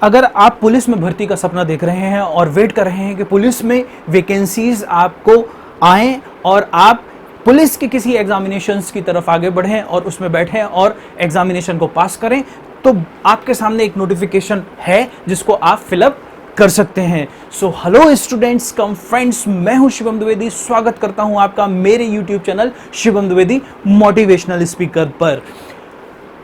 अगर आप पुलिस में भर्ती का सपना देख रहे हैं और वेट कर रहे हैं कि पुलिस में वैकेंसीज आपको आएं और आप पुलिस के किसी एग्जामिनेशंस की तरफ आगे बढ़ें और उसमें बैठें और एग्जामिनेशन को पास करें, तो आपके सामने एक नोटिफिकेशन है जिसको आप फिलअप कर सकते हैं। सो हेलो स्टूडेंट्स कम फ्रेंड्स, मैं हूं शिवम द्विवेदी। स्वागत करता हूं आपका मेरे YouTube channel Shivam Dwivedi motivational speaker पर।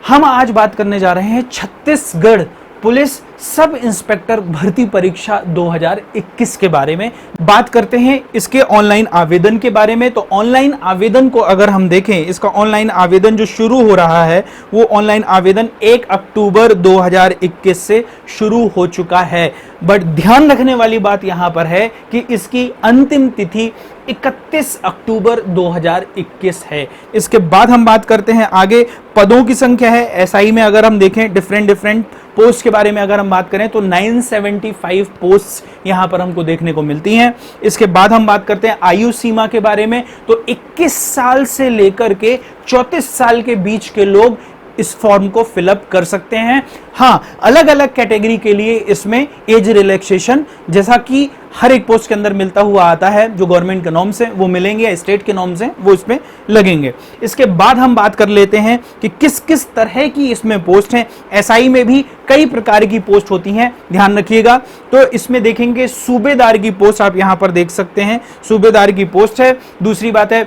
हम आज बात करने जा रहे हैं छत्तीसगढ़ पुलिस सब इंस्पेक्टर भर्ती परीक्षा 2021 के बारे में। बात करते हैं इसके ऑनलाइन आवेदन के बारे में। तो ऑनलाइन आवेदन को अगर हम देखें, इसका ऑनलाइन आवेदन जो शुरू हो रहा है वो ऑनलाइन आवेदन 1 अक्टूबर 2021 से शुरू हो चुका है। बट ध्यान रखने वाली बात यहां पर है कि इसकी अंतिम तिथि 31 अक्टूबर 2021 है। इसके बाद हम बात करते हैं आगे पदों की संख्या है। एसआई में अगर हम देखें डिफरेंट पोस्ट के बारे में अगर हम बात करें तो 975 पोस्ट यहां पर हमको देखने को मिलती हैं। इसके बाद हम बात करते हैं आयु सीमा के बारे में। तो 21 साल से लेकर के 34 साल के बीच के लोग इस फॉर्म को फिलअप कर सकते हैं। हाँ, अलग अलग कैटेगरी के लिए इसमें एज रिलैक्सेशन जैसा कि हर एक पोस्ट के अंदर मिलता हुआ आता है, जो गवर्नमेंट के नॉर्म्स हैं वो मिलेंगे या स्टेट के नॉर्म्स हैं वो इसमें लगेंगे। इसके बाद हम बात कर लेते हैं कि किस किस तरह की इसमें पोस्ट हैं। एसआई में भी कई प्रकार की पोस्ट होती हैं, ध्यान रखिएगा। तो इसमें देखेंगे सूबेदार की पोस्ट आप यहां पर देख सकते हैं, सूबेदार की पोस्ट है। दूसरी बात है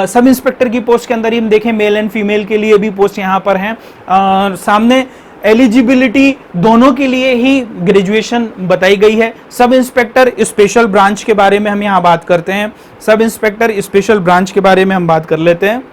सब इंस्पेक्टर की पोस्ट के अंदर ही हम देखें मेल एंड फीमेल के लिए भी पोस्ट यहां पर हैं। सामने एलिजिबिलिटी दोनों के लिए ही ग्रेजुएशन बताई गई है। सब इंस्पेक्टर स्पेशल ब्रांच के बारे में हम यहां बात करते हैं। सब इंस्पेक्टर स्पेशल ब्रांच के बारे में हम बात कर लेते हैं।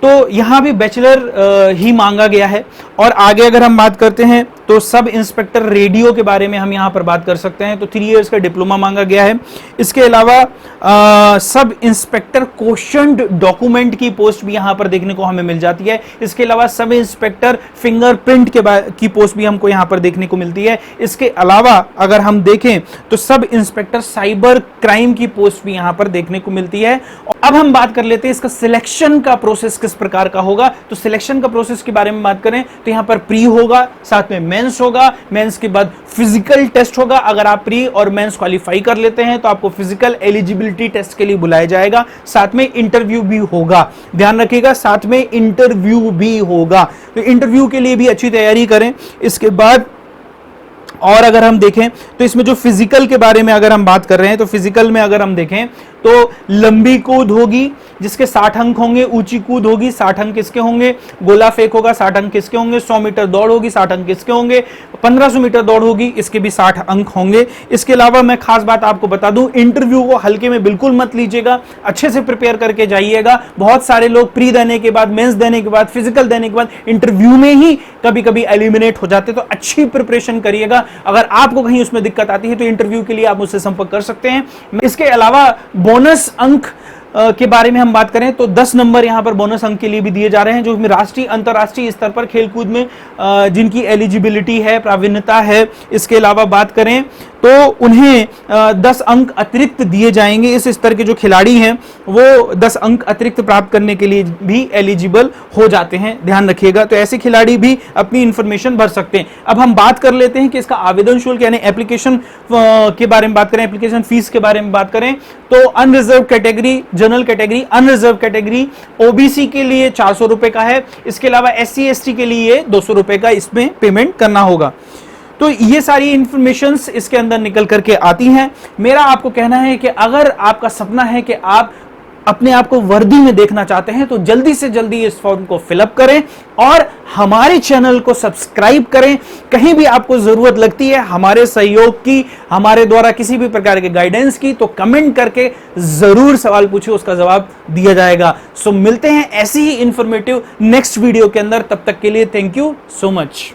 तो यहां भी बैचलर ही मांगा गया है। और आगे अगर हम बात करते हैं तो सब इंस्पेक्टर रेडियो के बारे में हम यहां पर बात कर सकते हैं। तो 3 इयर्स का डिप्लोमा मांगा गया है। इसके अलावा सब इंस्पेक्टर क्वेश्चन डॉक्यूमेंट की पोस्ट भी यहां पर देखने को हमें मिल जाती है। इसके अलावा सब इंस्पेक्टर फिंगरप्रिंट की पोस्ट भी हमको यहां पर देखने को मिलती है। इसके अलावा अगर हम देखें तो सब इंस्पेक्टर साइबर क्राइम की पोस्ट भी यहां पर देखने को मिलती है। अब हम बात कर लेते हैं इसका सिलेक्शन का प्रोसेस किस प्रकार का होगा। तो सिलेक्शन का प्रोसेस के बारे में बात करें तो यहां पर प्री होगा, साथ में मेंस होगा, मेंस के बाद फिजिकल टेस्ट होगा। अगर आप प्री और मेंस क्वालिफाई कर लेते हैं तो आपको फिजिकल एलिजिबिलिटी टेस्ट के लिए बुलाया जाएगा। साथ में इंटरव्यू भी होगा, ध्यान रखिएगा, साथ में इंटरव्यू भी होगा। तो इंटरव्यू के लिए भी अच्छी तैयारी करें। इसके बाद और अगर हम देखें तो इसमें जो फिजिकल के बारे में अगर हम बात कर रहे हैं तो फिजिकल में अगर हम देखें तो लंबी कूद होगी जिसके 60 अंक होंगे, ऊंची कूद होगी 60 अंक किसके होंगे, गोला फेंक होगा 60 अंक किसके होंगे, 100 मीटर दौड़ होगी 60 अंक किसके होंगे, 1500 मीटर दौड़ होगी इसके भी 60 अंक होंगे। इसके अलावा मैं खास बात आपको बता दूं, इंटरव्यू को हल्के में बिल्कुल मत लीजिएगा, अच्छे से प्रिपेयर करके जाइएगा। बहुत सारे लोग प्री देने के बाद, मेंस देने के बाद, फिजिकल देने के बाद इंटरव्यू में ही कभी कभी एलिमिनेट हो जाते। तो अच्छी प्रिपरेशन करिएगा। अगर आपको कहीं उसमें दिक्कत आती है तो इंटरव्यू के लिए आप मुझसे संपर्क कर सकते हैं। इसके अलावा बोनस अंक के बारे में हम बात करें तो 10 नंबर यहां पर बोनस अंक के लिए भी दिए जा रहे हैं, जो राष्ट्रीय अंतरराष्ट्रीय स्तर पर खेलकूद में जिनकी एलिजिबिलिटी है, प्रावीण्यता है। इसके अलावा बात करें तो उन्हें 10 अंक अतिरिक्त दिए जाएंगे। इस स्तर के जो खिलाड़ी हैं वो 10 अंक अतिरिक्त प्राप्त करने के लिए भी एलिजिबल हो जाते हैं, ध्यान रखिएगा। तो ऐसे खिलाड़ी भी अपनी इंफॉर्मेशन भर सकते हैं। अब हम बात कर लेते हैं कि इसका आवेदन शुल्क यानी एप्लीकेशन के बारे में बात करें, एप्लीकेशन फीस के बारे में बात करें तो unreserved category, general category, unreserved category, OBC के लिए 400 रुपए का है। इसके अलावा एससी एसटी के लिए 200 रुपए का इसमें पेमेंट करना होगा। तो ये सारी इंफॉर्मेशंस इसके अंदर निकल करके आती हैं। मेरा आपको कहना है कि अगर आपका सपना है कि आप अपने आप को वर्दी में देखना चाहते हैं तो जल्दी से जल्दी इस फॉर्म को फिलअप करें और हमारे चैनल को सब्सक्राइब करें। कहीं भी आपको जरूरत लगती है हमारे सहयोग की, हमारे द्वारा किसी भी प्रकार के गाइडेंस की, तो कमेंट करके जरूर सवाल पूछिए, उसका जवाब दिया जाएगा। सो मिलते हैं ऐसी ही इंफॉर्मेटिव नेक्स्ट वीडियो के अंदर। तब तक के लिए थैंक यू सो मच।